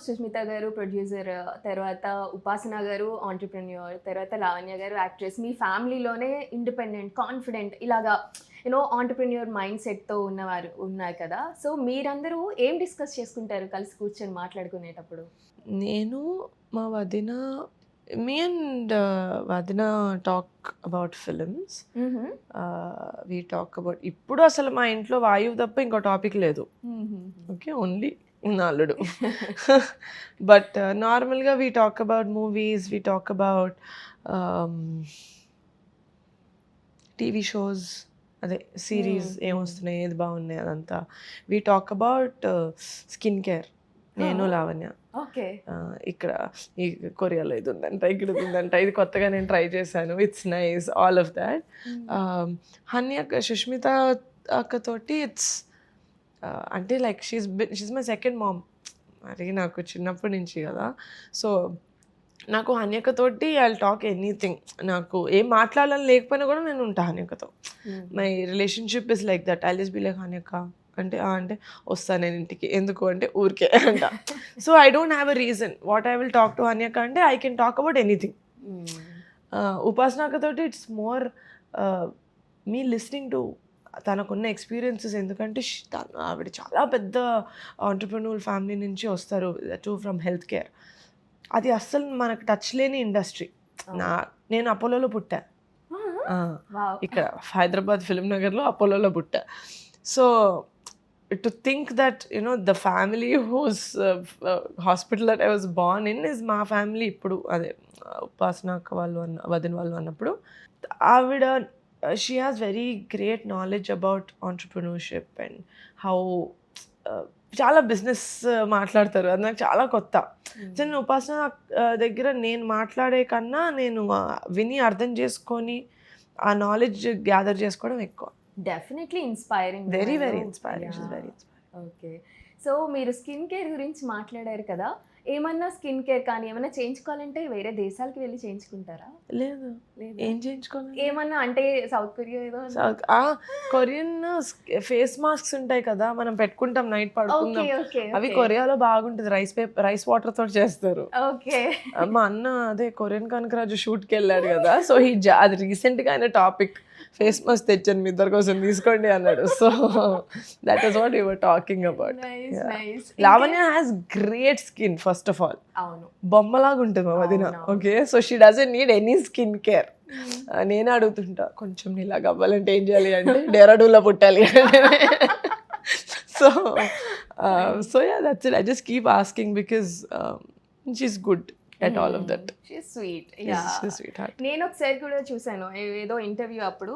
సుష్మిత గారు ప్రొడ్యూసర్, తర్వాత ఉపాసన గారు ఆంటర్‌ప్రెన్యూర్, తర్వాత లావణ్య గారు యాక్ట్రెస్. మీ ఫ్యామిలీలోనే ఇండిపెండెంట్, కాన్ఫిడెంట్ ఇలాగా ఆంటర్‌ప్రెన్యూర్ మైండ్ సెట్‌తో ఉన్నవారు ఉన్నారు కదా! సో, మీరందరూ ఏం డిస్కస్ చేసుకుంటారు కలిసి కూర్చొని మాట్లాడుకునేటప్పుడు? నేను, మా వదిన, మీ అండ్ వదిన టాక్ అబౌట్ ఫిల్మ్స్. హుహు. వి టాక్ అబౌట్ ఇప్పుడు అసలు మా ఇంట్లో వాయువు తప్ప ఇంకో టాపిక్ లేదు. హుహుహు. ఓకే. ఓన్లీ నా అల్లుడు. బట్ నార్మల్గా we talk about movies, we talk about TV shows, అదే సిరీస్ ఏమొస్తున్నాయి, ఏది బాగున్నాయి అదంతా. We talk about skin care, నేను లావణ్య. ఓకే. ఇక్కడ ఈ కొరియాలో ఇది ఉందంట, ఇక్కడ ఇది ఉందంట, ఇది కొత్తగా నేను ట్రై చేశాను, it's nice, all of that. Honey అక్క, సుష్మిత అక్కతోటి ఇట్స్ అంటే like she's my second mom. మరి నాకు చిన్నప్పటి నుంచి కదా. సో నాకు హన్యకతోటి ఐ టాక్ ఎనీథింగ్. నాకు ఏం మాట్లాడాలని లేకపోయినా కూడా నేను ఉంటా హన్యకతో. My relationship is like that. I just be like Hanyaka అంటే అంటే వస్తాను నేను ఇంటికి, ఎందుకు అంటే ఊరికే అంట. So I don't have a reason what I will talk to Hanyaka అంటే I can talk about anything. ఉపాసనకతోటి it's more me listening to తనకున్న ఎక్స్పీరియన్సెస్. ఎందుకంటే ఆవిడ చాలా పెద్ద ఆంటర్‌ప్రెన్యూర్ ఫ్యామిలీ నుంచి వస్తారు, టు ఫ్రమ్ హెల్త్ కేర్. అది అస్సలు మనకు టచ్ లేని ఇండస్ట్రీ. నేను అపోలోలో పుట్టా, ఇక్కడ హైదరాబాద్ ఫిల్మ్ నగర్లో అపోలోలో పుట్టా. So to think that the family whose hospital that I was born in is మా ఫ్యామిలీ. ఇప్పుడు అదే ఉపాసన అక్క వాళ్ళు వదిన వాళ్ళు అన్నప్పుడు ఆవిడ she has very great knowledge about entrepreneurship and how చాలా బిజినెస్ మాట్లాడతారు. అది నాకు చాలా కొత్త. నేను ఉపాసన దగ్గర నేను మాట్లాడే కన్నా నేను విని అర్థం చేసుకొని ఆ నాలెడ్జ్ గ్యాదర్ చేసుకోవడం ఎక్కువ. Definitely inspiring. Very very inspiring. She is very inspiring. Okay. So మీరు స్కిన్ కేర్ గురించి మాట్లాడారు కదా! ఏమన్నా స్కిన్ కేర్ కానీ ఏమన్నా చేయించుకోవాలంటే వేరే దేశాలకు వెళ్ళి చేయించుకుంటారా? లేదు. లేదా? ఏం చేయించుకోవాలి? ఏమన్నా అంటే సౌత్ కొరియా ఏదో కొరియన్ ఫేస్ మాస్క్స్ ఉంటాయి కదా, మనం పెట్టుకుంటాం నైట్ పడుకుందాం. ఓకే. అవి కొరియాలో బాగుంటుంది. రైస్ వాటర్ తోటి చేస్తారు. ఓకే. మా అన్న అదే కొరియన్ కనకరాజు షూట్కి వెళ్ళాడు కదా. సో అది రీసెంట్గా ఆయన టాపిక్, ఫేస్ మాస్క్ తెచ్చాను మీ ఇద్దరి కోసం తీసుకోండి అన్నాడు. So that is what you were talking about. Nice. Lavanya has great skin first of all. అవును. బొమ్మలాగా ఉంటుంది మా వదిన. Okay. So she doesn't need any skin care. నేను అడుగుతుంటా కొంచెం నీలాగా అవ్వాలంటే ఏం చేయాలి అంటే డెరాడూన్లో పుట్టాలి. So yeah that's it. I just keep asking because she's good at all of that. She's sweet. Yes, she's a sweetheart. నేను ఒకసారి కూడా చూసాను ఏదో ఇంటర్వ్యూ అప్పుడు,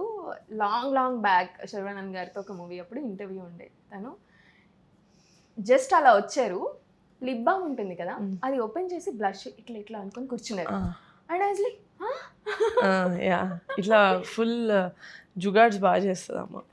లాంగ్ బ్యాక్ శర్వానంద్ గారితో ఒక మూవీ అప్పుడు ఇంటర్వ్యూ ఉండే. తను జస్ట్ అలా వచ్చారు, లిప్ బామ్ ఉంటుంది కదా, అది ఓపెన్ చేసి బ్లష్ ఇట్లా అనుకొని కూర్చున్నారు. And I was like yeah ఇట్లా ఫుల్ జుగాడ్స్ బాగా చేస్తుంది అమ్మ.